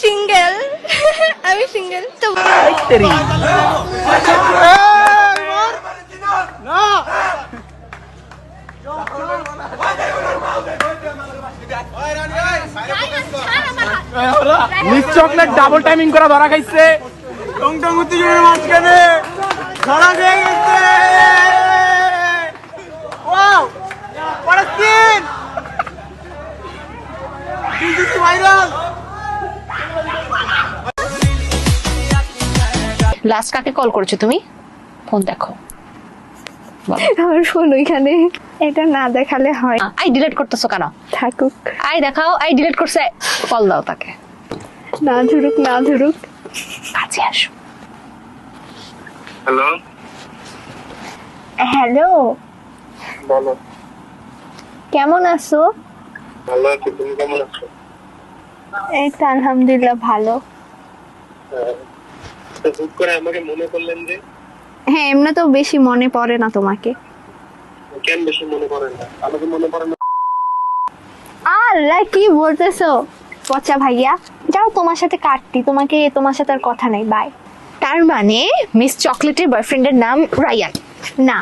Single. আমি single তো। তেরি miss chocolate double timing করা ধরা খাইছে। টং টং উত্তেজনার মাঝখানে ধরা খেয়ে গেছে। Wow what a scene! This is viral! Last কাকে কল করেছো তুমি? ফোন দেখো। আমার ফোন ওইখানে, এটা না দেখালে হয়। আই ডিলিট করতেছো কেন? থাকুক, আই দেখাও। আই ডিলিট করছে। কল দাও তাকে। না ধরুক না ধরুক। কাছে আসো। হ্যালো, হ্যালো, বলো। কেমন আছো? ভালো আছি, তুমি কেমন আছো? এই তো আলহামদুলিল্লাহ ভালো। তো হুট করে আমাকে মনে করলেন যে? হ্যাঁ, এমনি তো বেশি মনে পড়ে না তোমাকে। কেন বেশি মনে করেন না? আমাকে মনে করেন না? আল্লাহ, কি বলতেছো পচা ভাইয়া? যাও, তোমার সাথে কাটতি, তোমার সাথে আর কথা নাই, বাই। তার মানে মিস চকলেটের বয়ফ্রেন্ডের নাম রায়ান? না,